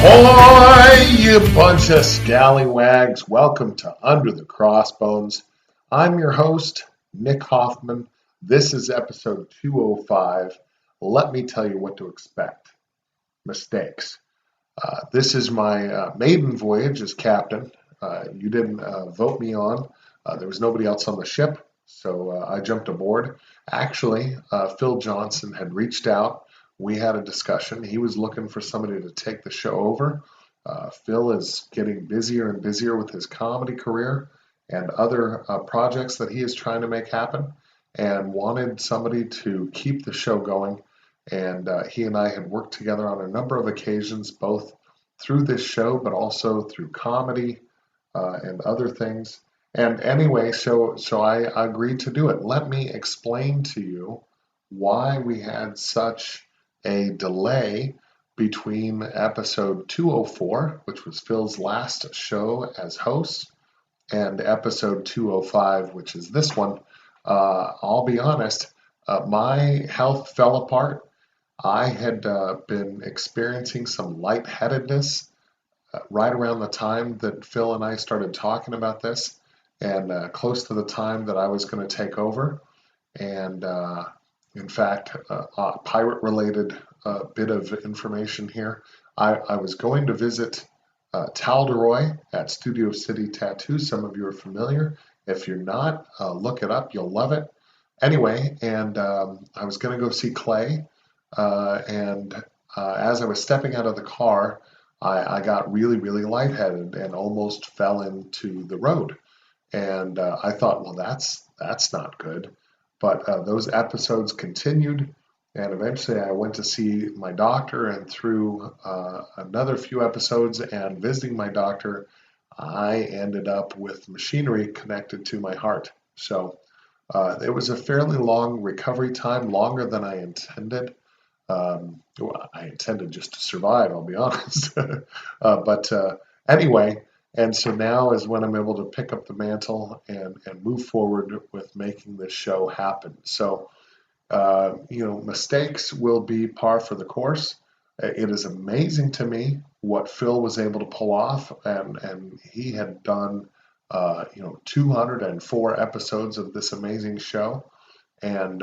Ahoy, you bunch of scallywags. Welcome to Under the Crossbones. I'm your host, Nick Hoffman. This is episode 205. Let me tell you what to expect. Mistakes. This is my maiden voyage as captain. You didn't vote me on. There was nobody else on the ship, so I jumped aboard. Actually, Phil Johnson had reached out. We had a discussion. He was looking for somebody to take the show over. Phil is getting busier and busier with his comedy career and other projects that he is trying to make happen, and wanted somebody to keep the show going. And he and I had worked together on a number of occasions, both through this show, but also through comedy and other things. And anyway, so I agreed to do it. Let me explain to you why we had such a delay between episode 204, which was Phil's last show as host, and episode 205, which is this one. I'll be honest, my health fell apart. I had been experiencing some lightheadedness right around the time that Phil and I started talking about this, and close to the time that I was going to take over. And in fact, a pirate-related bit of information here. I was going to visit Talderoy at Studio City Tattoo. Some of you are familiar. If you're not, look it up. You'll love it. Anyway, and I was going to go see Clay. And as I was stepping out of the car, I got really, really lightheaded and almost fell into the road. And I thought, well, that's not good. But those episodes continued, and eventually I went to see my doctor. And through another few episodes and visiting my doctor, I ended up with machinery connected to my heart. So it was a fairly long recovery time, longer than I intended. Well, I intended just to survive, I'll be honest. But anyway, and so now is when I'm able to pick up the mantle and move forward with making this show happen. So, mistakes will be par for the course. It is amazing to me what Phil was able to pull off, and he had done, 204 episodes of this amazing show, and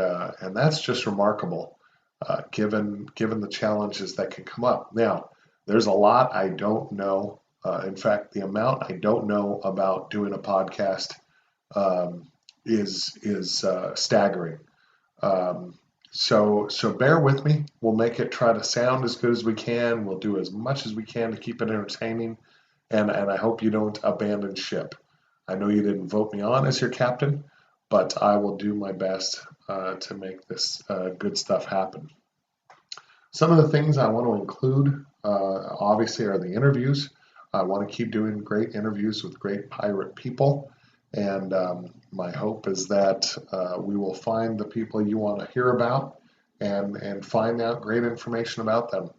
that's just remarkable. Given the challenges that can come up. Now, there's a lot I don't know. In fact, the amount I don't know about doing a podcast is staggering. So bear with me. We'll make it try to sound as good as we can. We'll do as much as we can to keep it entertaining, and I hope you don't abandon ship. I know you didn't vote me on as your captain, but I will do my best to make this good stuff happen. Some of the things I want to include, obviously, are the interviews. I want to keep doing great interviews with great pirate people, and my hope is that we will find the people you want to hear about and find out great information about them.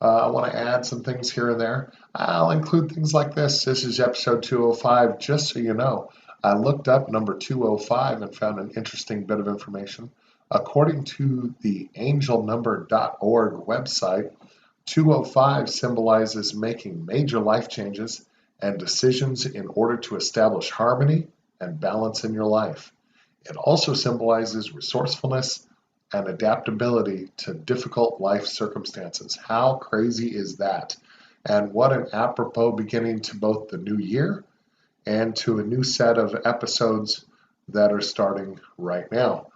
I want to add some things here and there. I'll include things like this. This is episode 205, just so you know. I looked up number 205 and found an interesting bit of information. According to the angelnumber.org website, 205 symbolizes making major life changes and decisions in order to establish harmony and balance in your life. It also symbolizes resourcefulness and adaptability to difficult life circumstances. How crazy is that? And what an apropos beginning to both the new year and to a new set of episodes that are starting right now.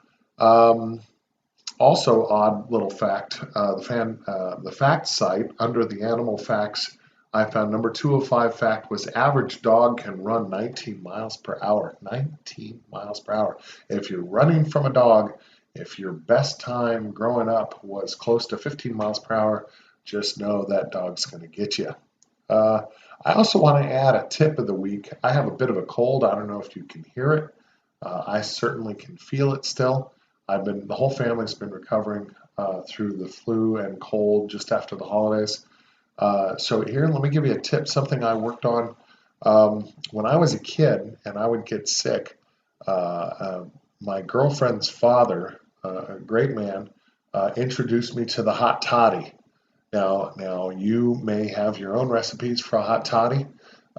Also, odd little fact, the fact site under the animal facts, I found number 205 fact was average dog can run 19 miles per hour. 19 miles per hour. If you're running from a dog, if your best time growing up was close to 15 miles per hour, just know that dog's going to get you. I also want to add a tip of the week. I have a bit of a cold. I don't know if you can hear it. I certainly can feel it still. The whole family's been recovering through the flu and cold just after the holidays. So here, let me give you a tip, something I worked on when I was a kid and I would get sick. My girlfriend's father, a great man, introduced me to the hot toddy. Now you may have your own recipes for a hot toddy,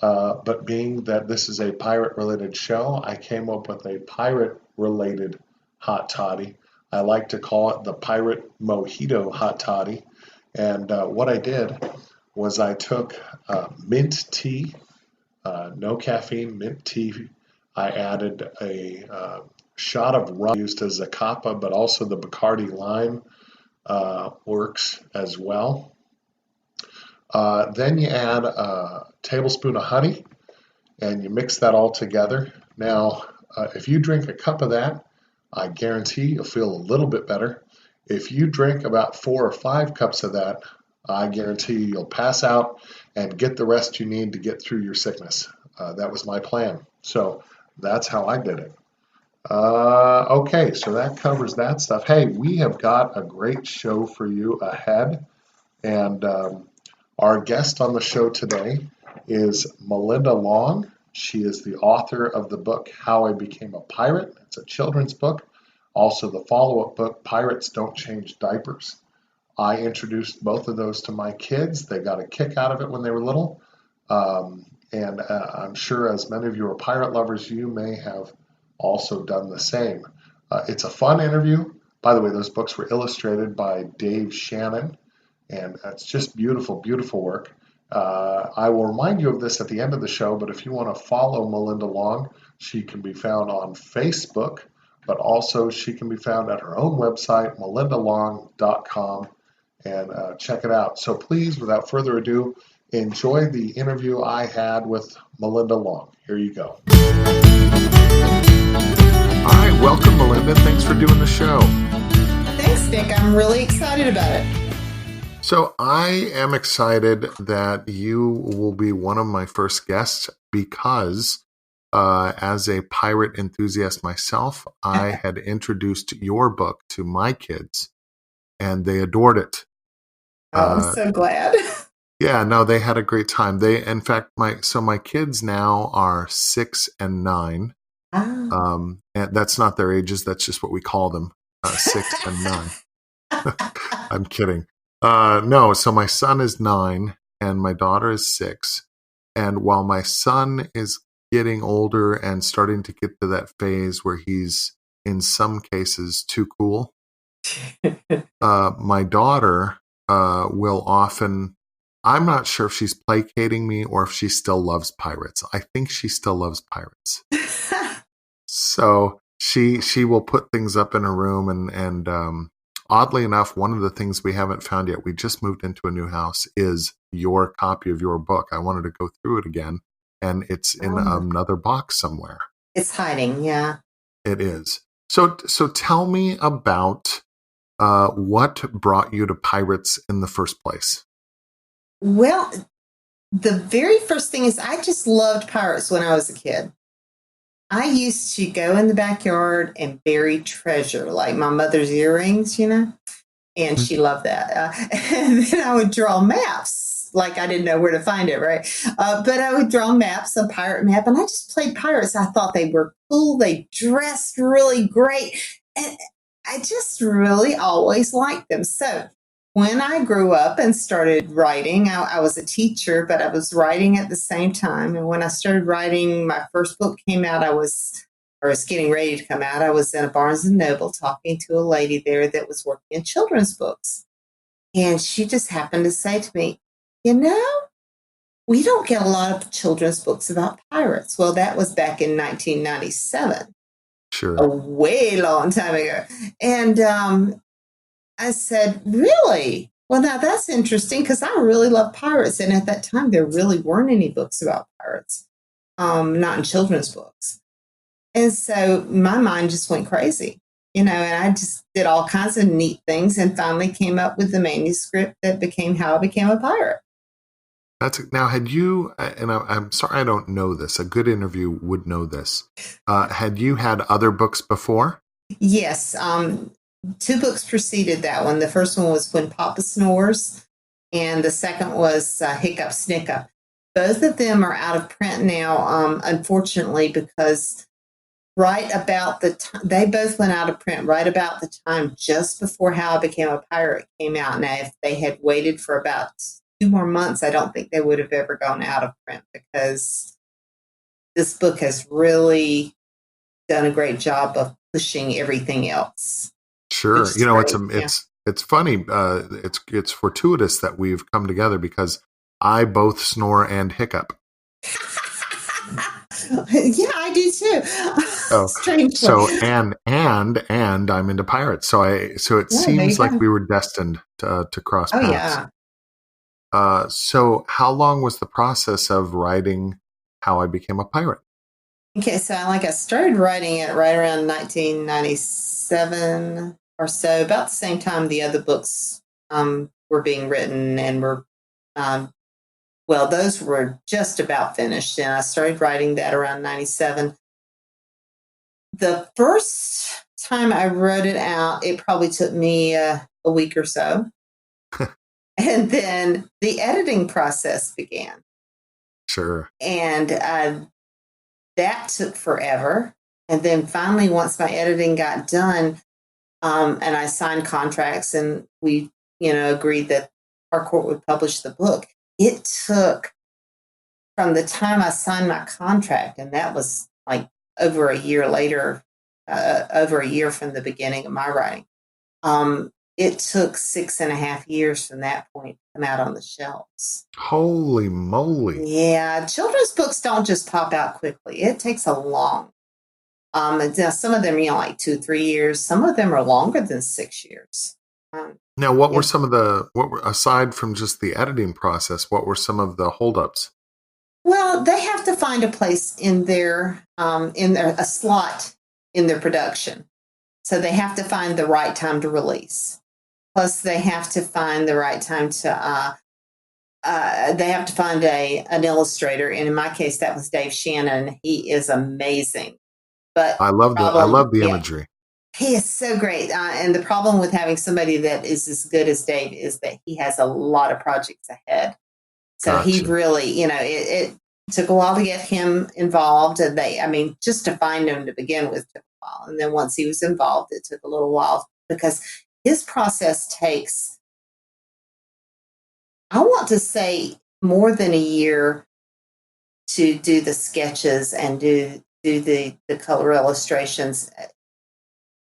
but being that this is a pirate-related show, I came up with a pirate-related hot toddy. I like to call it the Pirate Mojito Hot Toddy. And what I did was I took mint tea, no caffeine, mint tea. I added a shot of rum used as a capa, but also the Bacardi lime works as well. Then you add a tablespoon of honey and you mix that all together. Now, if you drink a cup of that, I guarantee you'll feel a little bit better. If you drink about 4 or 5 cups of that, I guarantee you'll pass out and get the rest you need to get through your sickness. That was my plan. So that's how I did it. Okay, so that covers that stuff. Hey, we have got a great show for you ahead. And our guest on the show today is Melinda Long. She is the author of the book, How I Became a Pirate. It's a children's book. Also, the follow-up book, Pirates Don't Change Diapers. I introduced both of those to my kids. They got a kick out of it when they were little. And I'm sure as many of you are pirate lovers, you may have also done the same. It's a fun interview. By the way, those books were illustrated by Dave Shannon, and it's just beautiful, beautiful work. I will remind you of this at the end of the show, but if you want to follow Melinda Long, she can be found on Facebook, but also she can be found at her own website, melindalong.com, and check it out. So please, without further ado, enjoy the interview I had with Melinda Long. Here you go. All right, welcome, Melinda. Thanks for doing the show. Thanks, Nick. I'm really excited about it. So I am excited that you will be one of my first guests because as a pirate enthusiast myself, I had introduced your book to my kids and they adored it. I'm so glad. Yeah, no, they had a great time. In fact, my kids now are 6 and 9. And that's not their ages. That's just what we call them, 6 and 9. I'm kidding. No, so my son is 9 and my daughter is 6. And while my son is getting older and starting to get to that phase where he's in some cases too cool, my daughter will often, I'm not sure if she's placating me or if she still loves pirates. I think she still loves pirates. So she will put things up in her room and oddly enough, one of the things we haven't found yet, we just moved into a new house, is your copy of your book. I wanted to go through it again, and it's in another box somewhere. It's hiding, yeah. It is. So tell me about what brought you to pirates in the first place. Well, the very first thing is I just loved pirates when I was a kid. I used to go in the backyard and bury treasure, like my mother's earrings, and she loved that. And then I would draw maps, like I didn't know where to find it, right? But I would draw maps, a pirate map, and I just played pirates. I thought they were cool. They dressed really great. And I just really always liked them. So when I grew up and started writing, I was a teacher, but I was writing at the same time. And when I started writing, my first book came out, or was getting ready to come out. I was in a Barnes & Noble talking to a lady there that was working in children's books. And she just happened to say to me, we don't get a lot of children's books about pirates. Well, that was back in 1997. Sure. A way long time ago. And I said, really? Well, now that's interesting because I really love pirates. And at that time, there really weren't any books about pirates, not in children's books. And so my mind just went crazy, and I just did all kinds of neat things and finally came up with the manuscript that became How I Became a Pirate. Now, had you, and I'm sorry I don't know this, a good interview would know this, had you had other books before? Yes. 2 books preceded that one. The first one was When Papa Snores, and the second was Hiccup Snickup. Both of them are out of print now, unfortunately, because right about the time they both went out of print, right about the time just before How I Became a Pirate came out. Now, if they had waited for about 2 more months, I don't think they would have ever gone out of print, because this book has really done a great job of pushing everything else, which Sure. is great. Yeah. It's funny. It's fortuitous that we've come together because I both snore and hiccup. Yeah, I do too. Oh, Strangely. and I'm into pirates. So it Yeah, there you seems like go. we were destined to cross Oh, paths. yeah. So how long was the process of writing How I Became a Pirate? Okay, so I started writing it right around 1997 or so, about the same time the other books were being written and were, um, well, those were just about finished. And I started writing that around 97. The first time I wrote it out, it probably took me a week or so. And then the editing process began. Sure. And that took forever. And then finally, once my editing got done, and I signed contracts, and we, agreed that our court would publish the book, it took from the time I signed my contract, and that was like over a year later, over a year from the beginning of my writing. It took 6.5 years from that point to come out on the shelves. Holy moly. Yeah, children's books don't just pop out quickly. It takes a long. Some of them, like 2, 3 years. Some of them are longer than 6 years. Now, what were Yeah. some of the aside from just the editing process, what were some of the holdups? Well, they have to find a place in their a slot in their production. So they have to find the right time to release. Plus, they have to find the right time to. They have to find an illustrator, and in my case, that was Dave Shannon. He is amazing, but the I problem, love the yeah, imagery. he is so great. And the problem with having somebody that is as good as Dave is that he has a lot of projects ahead. So he Gotcha. really, it took a while to get him involved. And just to find him to begin with took a while. And then once he was involved, it took a little while, because his process takes, I want to say, more than a year to do the sketches and do the color illustrations.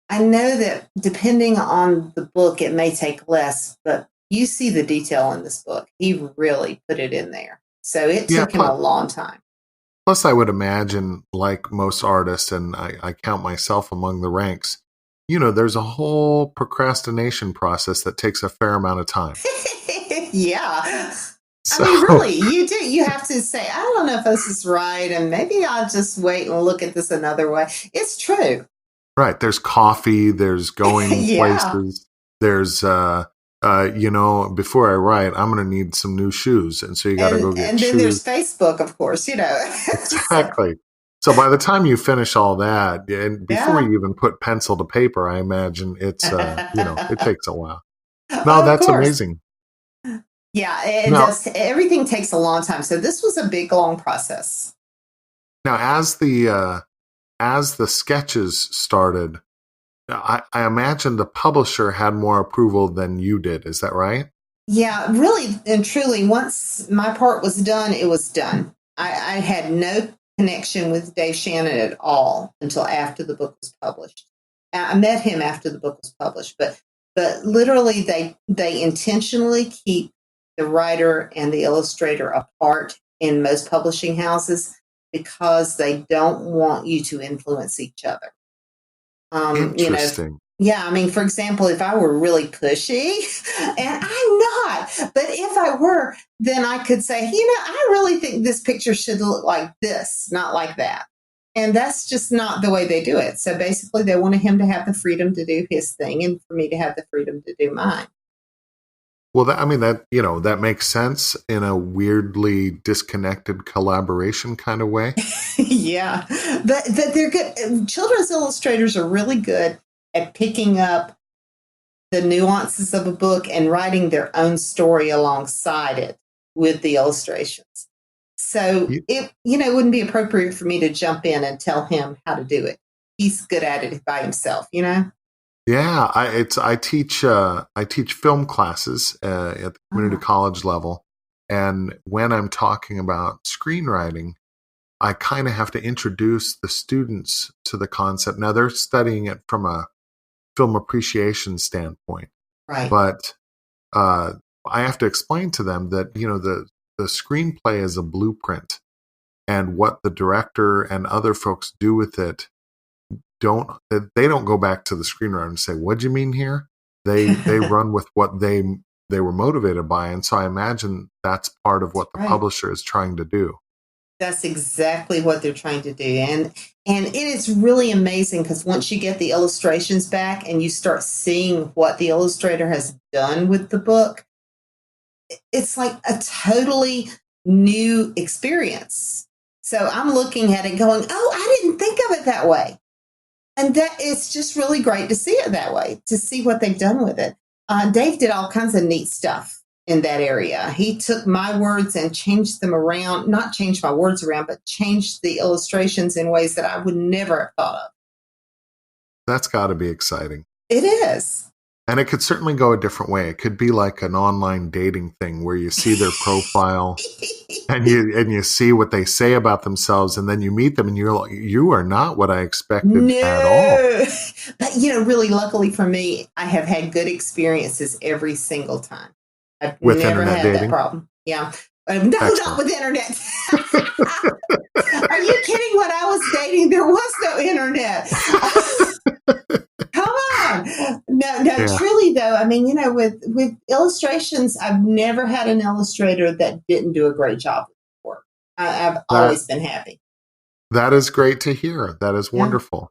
I know that depending on the book, it may take less, but you see the detail in this book. He really put it in there. So it Yeah. took him a long time. Plus, I would imagine, like most artists, and I count myself among the ranks, there's a whole procrastination process that takes a fair amount of time. Yeah. So, Really, you do. You have to say, I don't know if this is right, and maybe I'll just wait and look at this another way. It's true. right, there's coffee, there's going Yeah. places, there's, before I write, I'm going to need some new shoes. And so you got to go get And then shoes. there's Facebook, of course, So, Exactly. So by the time you finish all that, and before yeah. you even put pencil to paper, I imagine it takes a while. No, Of that's course. amazing. Yeah, it Now, does. Everything takes a long time. So this was a big, long process. now as the sketches started, I imagine the publisher had more approval than you did. Is that right? Yeah, really and truly, once my part was done, it was done. I had no connection with Dave Shannon at all until after the book was published. I met him after the book was published, but literally they intentionally keep the writer and the illustrator apart in most publishing houses, because they don't want you to influence each other. Um, you know, Interesting. yeah, for example, if I were really pushy, and I'm not, but if I were, then I could say, I really think this picture should look like this, not like that. And that's just not the way they do it. So basically, they wanted him to have the freedom to do his thing, and for me to have the freedom to do mine. Well, that makes sense in a weirdly disconnected collaboration kind of way. Yeah, but they're good. Children's illustrators are really good at picking up the nuances of a book and writing their own story alongside it with the illustrations. So You, it wouldn't be appropriate for me to jump in and tell him how to do it. he's good at it by himself, you know? Yeah, I teach film classes at the community Oh, college level, and when I'm talking about screenwriting, I kind of have to introduce the students to the concept. Now they're studying it from a film appreciation standpoint, right. but uh, I have to explain to them that the screenplay is a blueprint, and what the director and other folks do with it they don't go back to the screenwriter and say, "What'd you mean here?" They run with what they were motivated by, and so I imagine that's part of what the Right. publisher is trying to do. That's exactly what they're trying to do. And it is really amazing because once you get the illustrations back and you start seeing what the illustrator has done with the book, it's like a totally new experience. So I'm looking at it going, "Oh, I didn't think of it that way." And that it's just really great to see it that way, to see what they've done with it. Dave did all kinds of neat stuff in that area. He took my words and changed them around, not changed my words around, but changed the illustrations in ways that I would never have thought of. That's got to be exciting. It is. And it could certainly go a different way. It could be like an online dating thing where you see their profile and you see what they say about themselves, and then you meet them and you're like, you are not what I expected at all. No. But, really, luckily for me, I have had good experiences every single time. I've With never internet had that dating. problem. Yeah. No, not Excellent. with internet. Are you kidding? When I was dating, there was no internet. Come on. No, no, Yeah. truly though, I mean, with illustrations, I've never had an illustrator that didn't do a great job with the work. I've That always been happy. that is great to hear. That is Yeah. wonderful.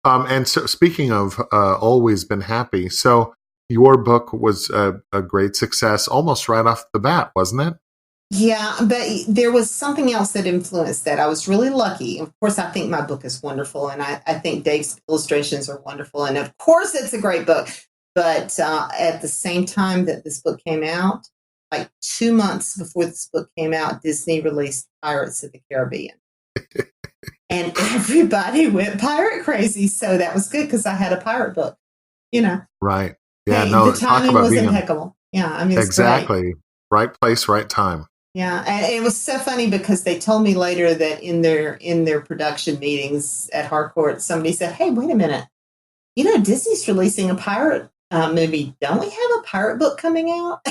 And so speaking of always been happy, so your book was a great success almost right off the bat, wasn't it? Yeah, but there was something else that influenced that. I was really lucky. Of course, I think my book is wonderful, and I think Dave's illustrations are wonderful. And of course, it's a great book. But at the same time that this book came out, like 2 months before this book came out, Disney released Pirates of the Caribbean. And everybody went pirate crazy. So that was good because I had a pirate book. You know, Right. Yeah, hey, the no, talk timing about was being impeccable. Yeah, I mean, it's great. exactly right place, right time. Yeah, and it was so funny because they told me later that in their production meetings at Harcourt, somebody said, "Hey, wait a minute, Disney's releasing a pirate movie. Don't we have a pirate book coming out?"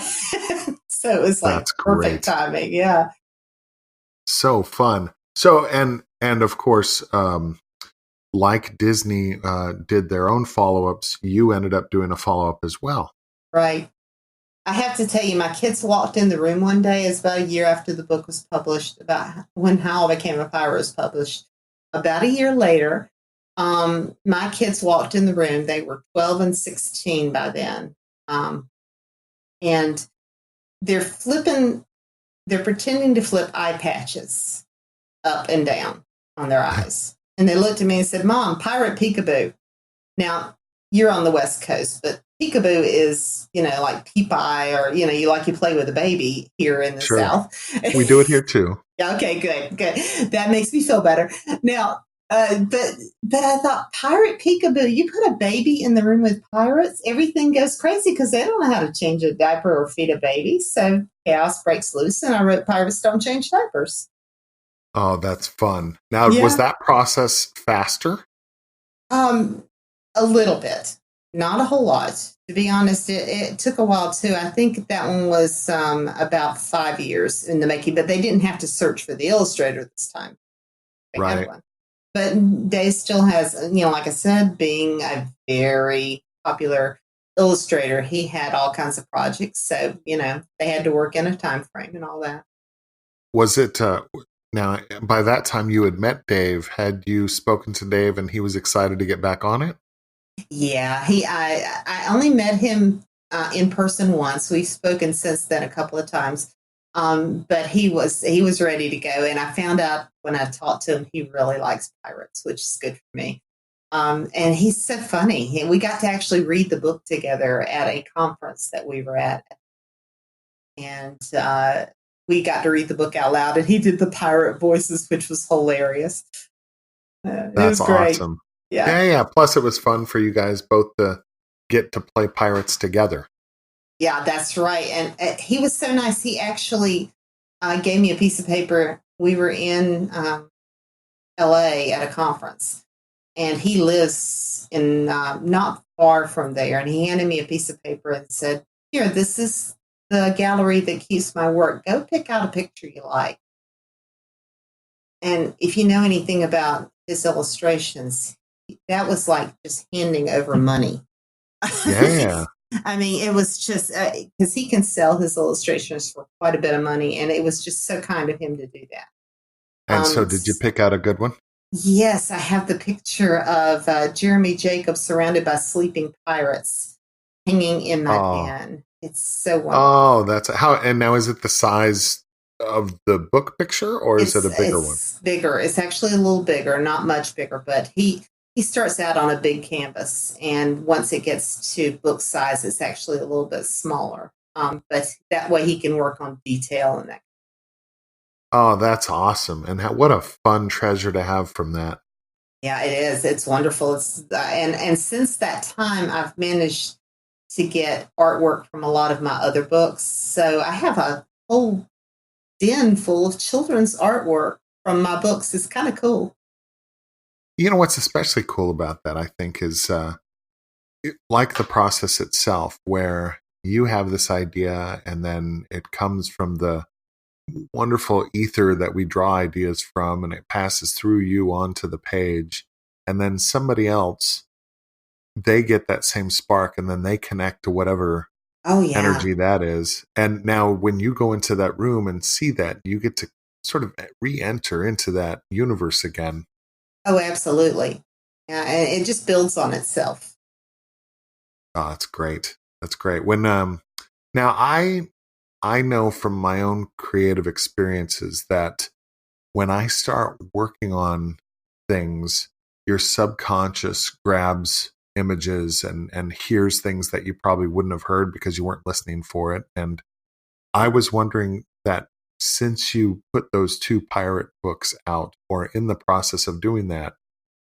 So it was like That's perfect great. timing. Yeah, So fun. So and of course, like Disney did their own follow-ups, you ended up doing a follow-up as well. right. I have to tell you, my kids walked in the room one day. It's about a year after the book was published, about when How I Became a Pirate was published. About a year later, my kids walked in the room. They were 12 and 16 by then. Um, and they're flipping, they're pretending to flip eye patches up and down on their eyes. And they looked at me and said, "Mom, pirate peekaboo." Now, you're on the West Coast, but peekaboo is, like peep eye, or, you play with a baby here in the Sure. South. We do it here too. Yeah, okay, good, good. That makes me feel better. Now, but I thought pirate peekaboo. You put a baby in the room with pirates, everything goes crazy because they don't know how to change a diaper or feed a baby. So chaos breaks loose, and I wrote "Pirates Don't Change Diapers." Oh, that's fun. Now, was Yeah, that process faster? um, a little bit, not a whole lot. To be honest, it took a while too. I think that one was about 5 years in the making, but they didn't have to search for the illustrator this time. They had Right. one. But Day still has, like I said, being a very popular illustrator, he had all kinds of projects. So, they had to work in a time frame and all that. Was it now by that time you had met Dave? Had you spoken to Dave and he was excited to get back on it? Yeah, I only met him in person once. We've spoken since then a couple of times. But he was ready to go, and I found out when I talked to him he really likes pirates, which is good for me. And he's so funny. And we got to actually read the book together at a conference that we were at, and we got to read the book out loud. And he did the pirate voices, which was hilarious. It That's was great. awesome. Yeah. Yeah, yeah. Plus, it was fun for you guys both to get to play pirates together. Yeah, that's right. And he was so nice. He actually gave me a piece of paper. We were in LA at a conference, and he lives in not far from there. And he handed me a piece of paper and said, "Here, this is the gallery that keeps my work. Go pick out a picture you like." And if you know anything about his illustrations, that was like just handing over money. Yeah. I mean, it was just because he can sell his illustrations for quite a bit of money, and it was just so kind of him to do that. And so, did you pick out a good one? Yes, I have the picture of Jeremy Jacobs surrounded by sleeping pirates hanging in my Oh, den. It's so wonderful. oh, that's how. And now, is it the size of the book picture, or is it a bigger one? It's bigger. It's actually a little bigger, not much bigger, but he starts out on a big canvas, and once it gets to book size, it's actually a little bit smaller. But that way he can work on detail and that. Oh, that's awesome! And what a fun treasure to have from that. Yeah, it is. It's wonderful. It's and since that time, I've managed to get artwork from a lot of my other books. So I have a whole den full of children's artwork from my books. It's kind of cool. You know what's especially cool about that, I think, is like the process itself, where you have this idea, and then it comes from the wonderful ether that we draw ideas from, and it passes through you onto the page, and then somebody else, they get that same spark, and then they connect to whatever Oh yeah. energy that is. And now when you go into that room and see that, you get to sort of re-enter into that universe again. Oh, absolutely. Yeah, and it just builds on itself. Oh, that's great. That's great. When now I know from my own creative experiences that when I start working on things, your subconscious grabs images and hears things that you probably wouldn't have heard because you weren't listening for it. And I was wondering that since you put those two pirate books out, or in the process of doing that,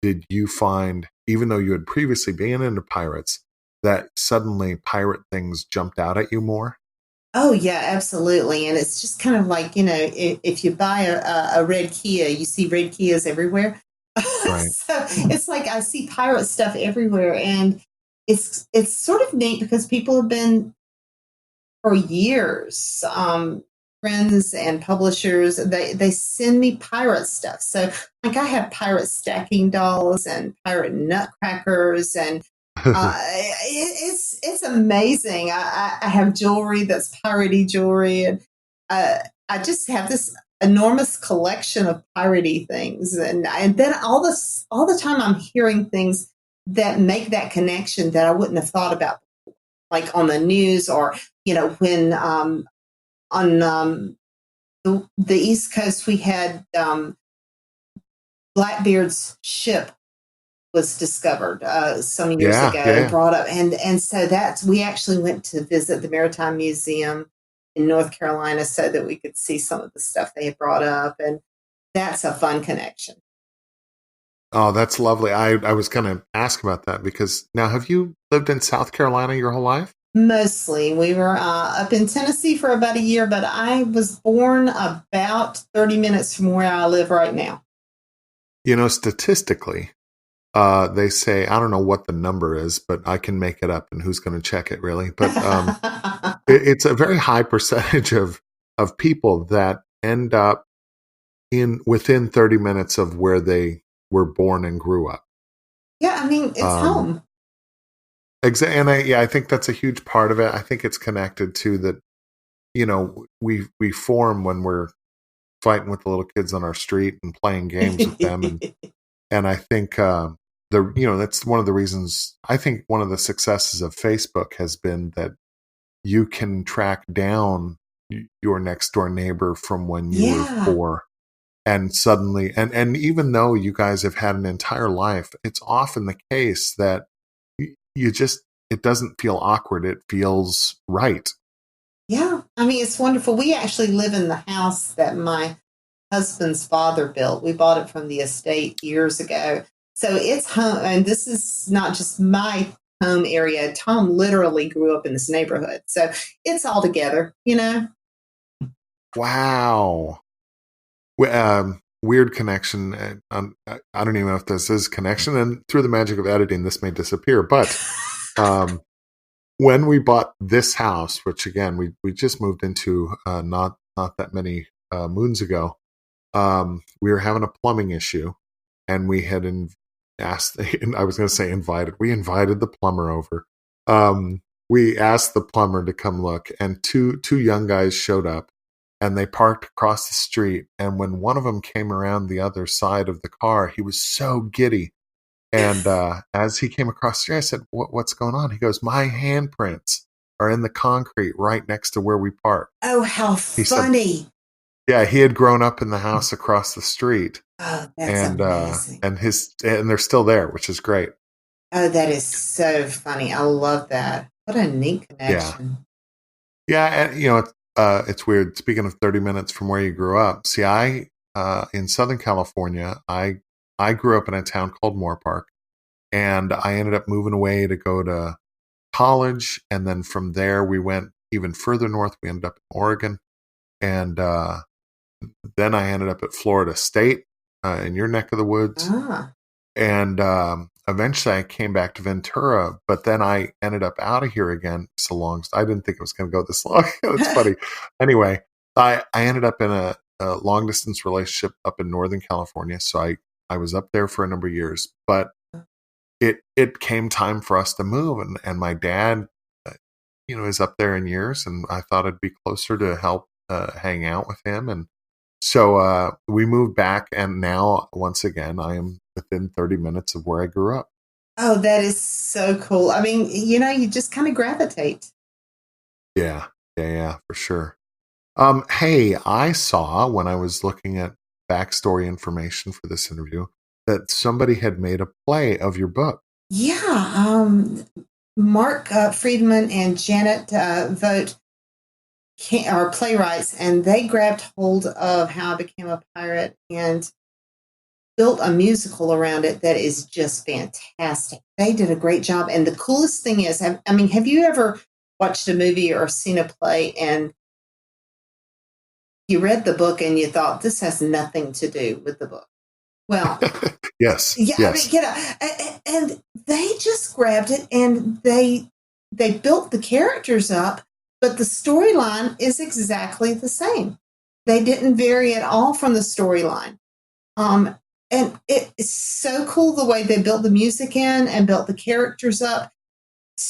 did you find, even though you had previously been into pirates, that suddenly pirate things jumped out at you more? Oh yeah, absolutely. And it's just kind of like, if you buy a red Kia, you see red Kias everywhere. Right. So it's like I see pirate stuff everywhere, and it's sort of neat because people have been for years. Friends and publishers, they send me pirate stuff. So like I have pirate stacking dolls and pirate nutcrackers, and it's amazing. I have jewelry that's piratey jewelry, and I just have this enormous collection of piratey things, and then all the time I'm hearing things that make that connection that I wouldn't have thought about, like on the news, or when on the East Coast we had Blackbeard's ship was discovered some years Yeah, ago yeah, and yeah. brought up, and so that's we actually went to visit the Maritime Museum in North Carolina so that we could see some of the stuff they had brought up, and that's a fun connection. Oh, that's lovely. I was going to ask about that because now, have you lived in South Carolina your whole life? Mostly, we were up in Tennessee for about a year, but I was born about 30 minutes from where I live right now. You know, statistically, they say, I don't know what the number is, but I can make it up, and who's going to check it really? But it's a very high percentage of people that end up in within 30 minutes of where they were born and grew up. Yeah, I mean, it's Um, home. and I think that's a huge part of it. I think it's connected to that. You know, we form when we're fighting with the little kids on our street and playing games with them, and I think that's one of the reasons. I think one of the successes of Facebook has been that you can track down your next door neighbor from when you were Yeah, 4, and suddenly, and even though you guys have had an entire life, it's often the case that you just, it doesn't feel awkward, it feels right. yeah. I mean, it's wonderful. We actually live in the house that my husband's father built. We bought it from the estate years ago. So it's home, and this is not just my home area. Tom literally grew up in this neighborhood. So it's all together, you know? Wow. Weird connection. I don't even know if this is connection. And through the magic of editing, this may disappear. But when we bought this house, which again we just moved into not that many moons ago, we were having a plumbing issue, and we had asked. I was going to say invited. We invited the plumber over. We asked the plumber to come look, and two young guys showed up, and they parked across the street. And when one of them came around the other side of the car, he was so giddy. And as he came across the street, I said, "What's going on?" He goes, "My handprints are in the concrete right next to where we parked." Oh, how He said, funny. "Yeah, he had grown up in the house across the street, Oh, that's and amazing. and they're still there, which is great." Oh, that is so funny. I love that. What a neat Yeah, connection. yeah, and it's weird. Speaking of 30 minutes from where you grew up, see, I in Southern California, I grew up in a town called Moore Park, and I ended up moving away to go to college, and then from there we went even further north. We ended up in Oregon, and then I ended up at Florida State in your neck of the woods, Ah. and eventually I came back to Ventura, but then I ended up out of here again. So long, I didn't think it was going to go this long. It's funny. Anyway, I ended up in a long distance relationship up in Northern California, so I was up there for a number of years, but it came time for us to move, and my dad is up there in years, and I thought I'd be closer to help hang out with him. And so we moved back, and now once again I am within 30 minutes of where I grew up. Oh, that is so cool. I mean, you just kind of gravitate. Yeah, for sure. Hey, I saw when I was looking at backstory information for this interview that somebody had made a play of your book. Yeah. Mark Friedman and Janet Vogt are playwrights, and they grabbed hold of How I Became a Pirate and built a musical around it that is just fantastic. They did a great job. And the coolest thing is, I mean, have you ever watched a movie or seen a play and you read the book and you thought this has nothing to do with the book? Well, Yes, yeah, I mean, yes. and they just grabbed it and they built the characters up, but the storyline is exactly the same. They didn't vary at all from the storyline. Um, and it is so cool the way they built the music in and built the characters up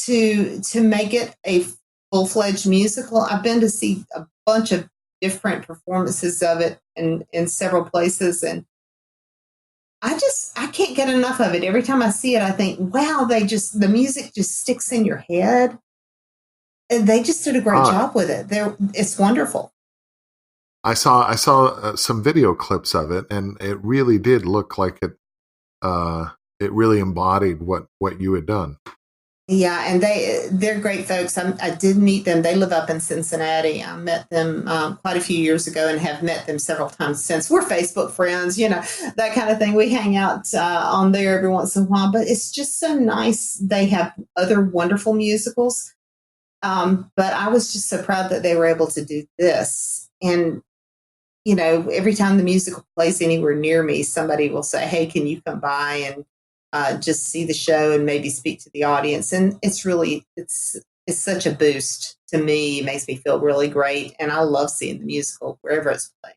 to make it a full-fledged musical. I've been to see a bunch of different performances of it in several places, and I can't get enough of it. Every time I see it, I think, wow, the music just sticks in your head. And they just did a great Uh, job with it. It's wonderful. I saw some video clips of it, and it really did look like it really embodied what you had done. Yeah, and they're great folks. I did meet them. They live up in Cincinnati. I met them quite a few years ago and have met them several times since. We're Facebook friends, that kind of thing. We hang out on there every once in a while, but it's just so nice. They have other wonderful musicals, but I was just so proud that they were able to do this. And every time the musical plays anywhere near me, somebody will say, "Hey, can you come by and just see the show and maybe speak to the audience?" And it's such a boost to me. It makes me feel really great, and I love seeing the musical wherever it's played.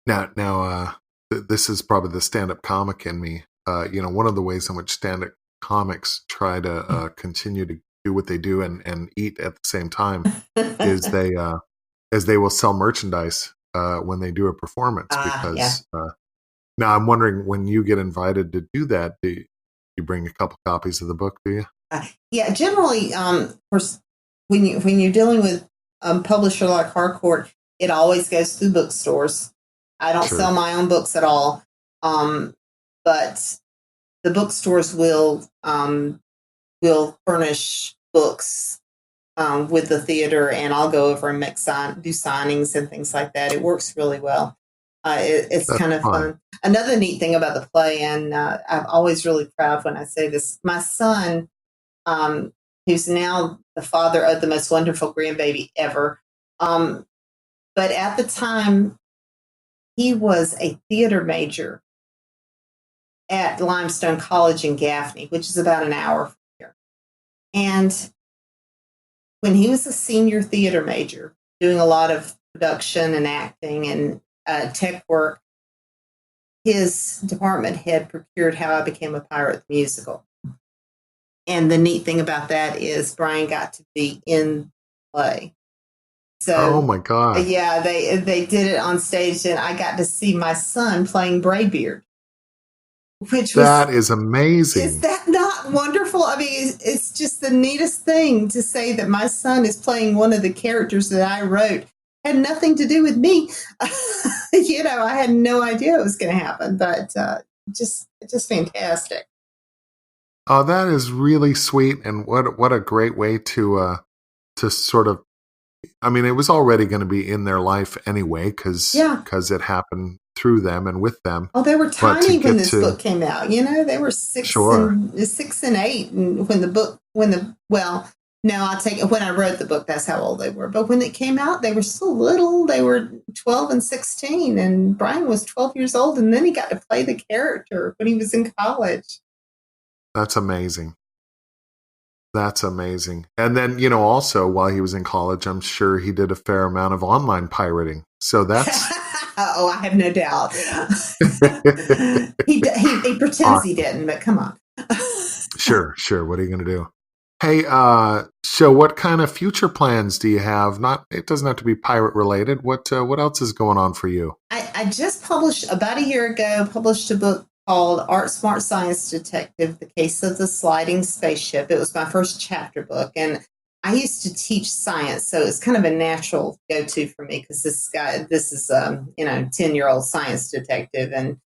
Now, this is probably the stand-up comic in me. One of the ways in which stand-up comics try to continue to do what they do and eat at the same time is they will sell merchandise when they do a performance. Yeah. Because now I'm wondering, when you get invited to do that, do you bring a couple copies of the book? Do you? Yeah, generally, of course, when you're dealing with a publisher like Harcourt, it always goes through bookstores. I don't Sure. sell my own books at all, but the bookstores will furnish books with the theater, and I'll go over and do signings and things like that. It works really well. It's That's kind of fun. fun. Another neat thing about the play, and I'm always really proud when I say this, my son, um, who's now the father of the most wonderful grandbaby ever, um, but at the time, he was a theater major at Limestone College in Gaffney, which is about an hour from here. And when he was a senior theater major, doing a lot of production and acting and tech work, his department head procured How I Became a Pirate the musical. And the neat thing about that is Brian got to be in the play. Oh So my gosh. yeah, they did it on stage, and I got to see my son playing Braybeard, which was, That is is amazing. that not wonderful? I mean, it's just the neatest thing to say that my son is playing one of the characters that I wrote. Had nothing to do with me. I had no idea it was going to happen, but just fantastic. Oh, that is really sweet, and what a great way to sort of. I mean, it was already going to be in their life anyway, Yeah. because it happened through them and with them. Oh, they were But to tiny when get this to book came out. They were sure, 6 and 8, and no, I'll take it. When I wrote the book, that's how old they were. But when it came out, they were so little. They were 12 and 16, and Brian was 12 years old, and then he got to play the character when he was in college. that's amazing. That's amazing. And then, also while he was in college, I'm sure he did a fair amount of online pirating. So that's Oh, I have no doubt. He pretends he didn't, but come on. sure, sure. What are you going to do? Hey, so what kind of future plans do you have? Not, it doesn't have to be pirate related. What else is going on for you? I just published about a year ago, published a book called Art Smart Science Detective, The Case of the Sliding Spaceship. It was my first chapter book. And I used to teach science, so it's kind of a natural go-to for me because this is 10-year-old science detective, and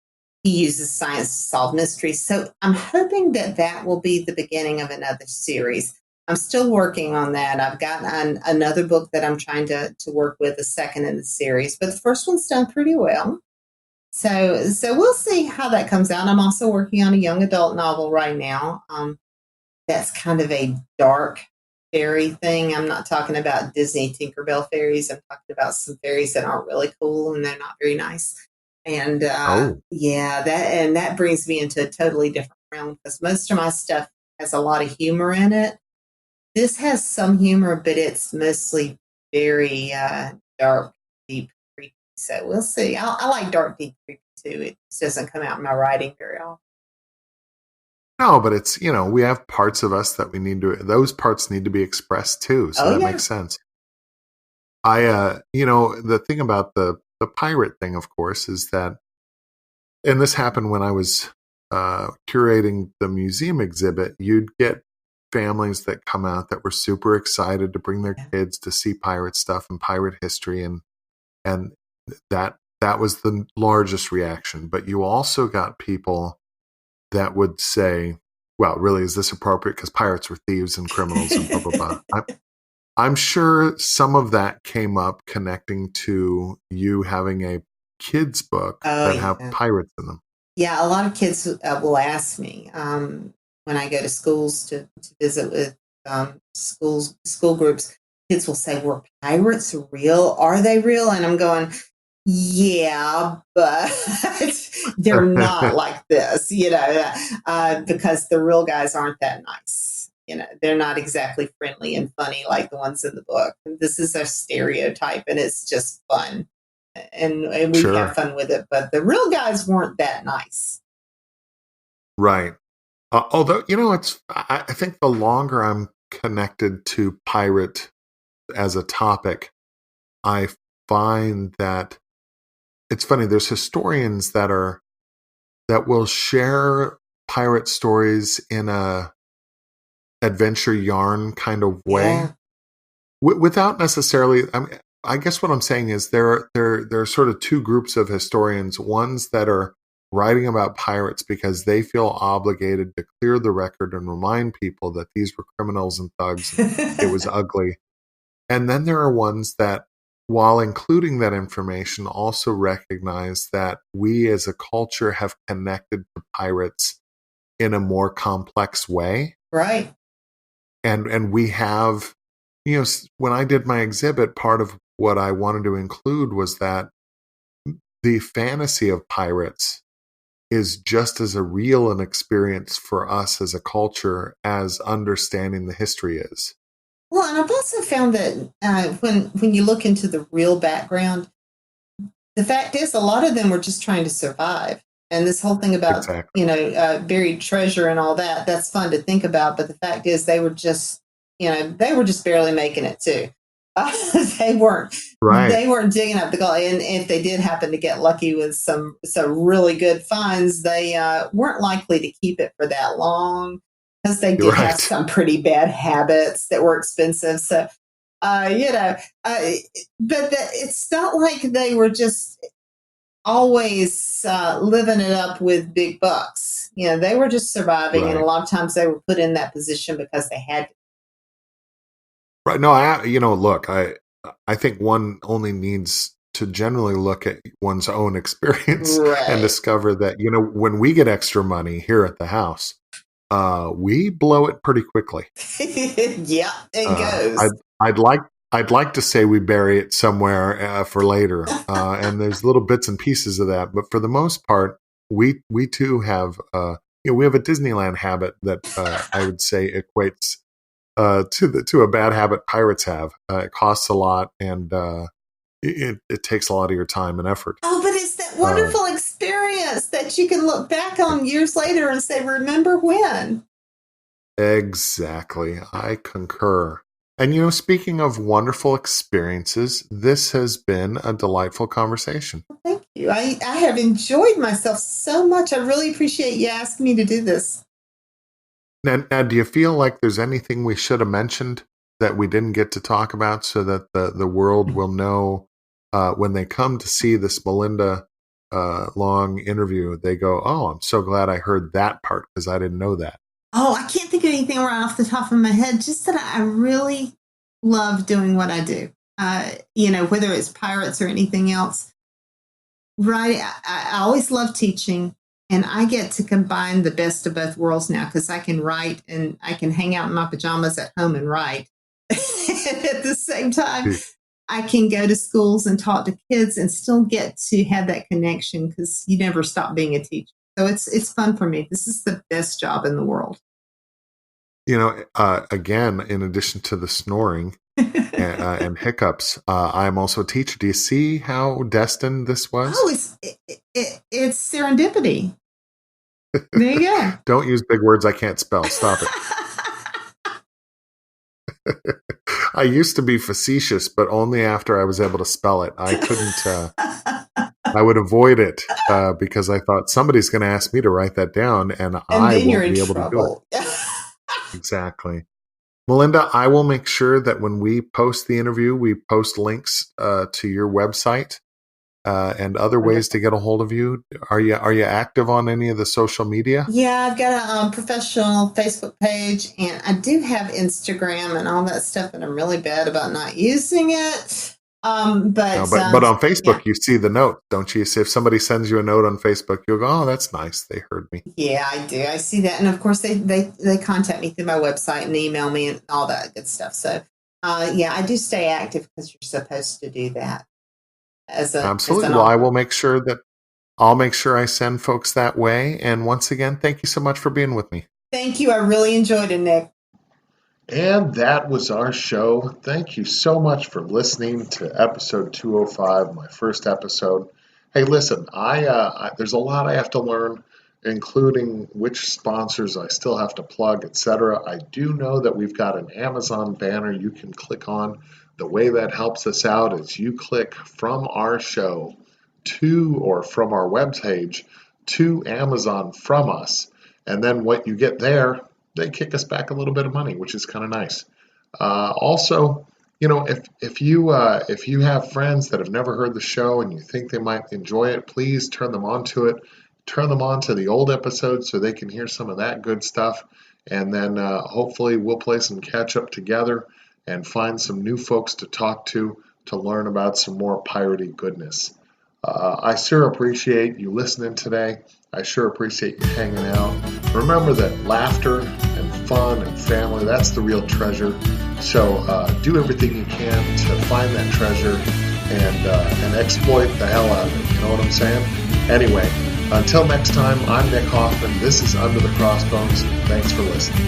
he uses science to solve mysteries. So I'm hoping that will be the beginning of another series. I'm still working on that. I've got another book that I'm trying to work with, a second in the series, but the first one's done pretty well. So we'll see how that comes out. I'm also working on a young adult novel right now. That's kind of a dark fairy thing. I'm not talking about Disney Tinkerbell fairies. I'm talking about some fairies that aren't really cool and they're not very nice. And Oh, yeah, that brings me into a totally different realm because most of my stuff has a lot of humor in it. This has some humor, but it's mostly very dark, deep, creepy. So we'll see. I like dark, deep, creepy too. It just doesn't come out in my writing very often. no, but it's, we have parts of us that those parts need to be expressed too. So Oh that yeah. makes sense. The thing about the pirate thing, of course, is that, and this happened when I was curating the museum exhibit, you'd get families that come out that were super excited to bring their kids to see pirate stuff and pirate history, and that was the largest reaction. But you also got people that would say, well, really, is this appropriate? Because pirates were thieves and criminals and blah, blah, blah. I'm sure some of that came up connecting to you having a kids book Oh that have yeah. pirates in them. Yeah, a lot of kids will ask me when I go to schools to visit with school groups. Kids will say, "Were pirates real? Are they real?" And I'm going, "Yeah, but they're not like this, because the real guys aren't that nice. They're not exactly friendly and funny like the ones in the book. This is a stereotype, and it's just fun." And we have Sure. fun with it. But the real guys weren't that nice. Right. Although, I think the longer I'm connected to pirate as a topic, I find that it's funny. There's historians that will share pirate stories in a adventure yarn kind of way, Yeah. without necessarily. I guess what I'm saying is there are sort of two groups of historians. Ones that are writing about pirates because they feel obligated to clear the record and remind people that these were criminals and thugs and it was ugly. And then there are ones that while including that information, also recognize that we as a culture have connected to pirates in a more complex way. Right. And we have, when I did my exhibit, part of what I wanted to include was that the fantasy of pirates is just as a real an experience for us as a culture as understanding the history is. Well, and I've also found that when you look into the real background, the fact is a lot of them were just trying to survive. And this whole thing about, Exactly. buried treasure and all that, that's fun to think about. But the fact is they were just, they were just barely making it too. They weren't Right. they weren't digging up the gold. And if they did happen to get lucky with some really good finds, they weren't likely to keep it for that long because they did have Right. some pretty bad habits that were expensive. So, but it's not like they were just always living it up with big bucks. They were just surviving, and a Right. lot of times they were put in that position because they had to. Right. No, look, I think one only needs to generally look at one's own experience and Right. discover that, when we get extra money here at the house, we blow it pretty quickly. Yeah, it Uh, goes. I'd, I'd like, I'd like to say we bury it somewhere for later. And there's little bits and pieces of that, but for the most part, we too have, we have a Disneyland habit that I would say equates to a bad habit pirates have. It costs a lot, and it takes a lot of your time and effort. Oh, but it's that Um, wonderful experience that you can look back on years later and say, remember when? exactly, I concur. And speaking of wonderful experiences, this has been a delightful conversation. Thank you. I have enjoyed myself so much. I really appreciate you asking me to do this. Now, do you feel like there's anything we should have mentioned that we didn't get to talk about, so that the world will know when they come to see this Melinda Long interview, they go, "Oh, I'm so glad I heard that part because I didn't know that." Oh, I can't think of anything right off the top of my head. Just that I really love doing what I do. Whether it's pirates or anything else. Right. I always love teaching, and I get to combine the best of both worlds now because I can write and I can hang out in my pajamas at home and write. At the same time, I can go to schools and talk to kids and still get to have that connection because you never stop being a teacher. So it's fun for me. This is the best job in the world. Again, in addition to the snoring and hiccups, I'm also a teacher. Do you see how destined this was? Oh, it's serendipity. There you go. Don't use big words I can't spell. Stop it. I used to be facetious, but only after I was able to spell it. I couldn't. I would avoid it because I thought somebody's going to ask me to write that down, and And I then you're won't in be able to do it. trouble. Exactly. Melinda, I will make sure that when we post the interview, we post links to your website and other ways to get a hold of you. Are you active on any of the social media? Yeah, I've got a professional Facebook page, and I do have Instagram and all that stuff, and I'm really bad about not using it. No, But but on yeah, Facebook, you see the note, don't you? So if somebody sends you a note on Facebook, you'll go, "Oh, that's nice. They heard me." yeah, I do. I see that, and of course they contact me through my website and email me and all that good stuff. So yeah, I do stay active because you're supposed to do that as Absolutely. an Well, I author. will make sure that I'll make sure I send folks that way. And once again, thank you so much for being with me. Thank you. I really enjoyed it, Nick. And that was our show. Thank you so much for listening to episode 205, my first episode. Hey, listen, there's a lot I have to learn, including which sponsors I still have to plug, etc. I do know that we've got an Amazon banner you can click on. The way that helps us out is you click from our show to, or from our webpage to Amazon from us. And then what you get there, they kick us back a little bit of money, which is kind of nice. Also, if you have friends that have never heard the show and you think they might enjoy it, please turn them on to it. Turn them on to the old episodes so they can hear some of that good stuff. And then hopefully we'll play some catch up together and find some new folks to talk to to learn about some more piratey goodness. I sure appreciate you listening today. I sure appreciate you hanging out. Remember that laughter and fun and family, that's the real treasure. So do everything you can to find that treasure and exploit the hell out of it. You know what I'm saying? Anyway, until next time, I'm Nick Hoffman. This is Under the Crossbones. Thanks for listening.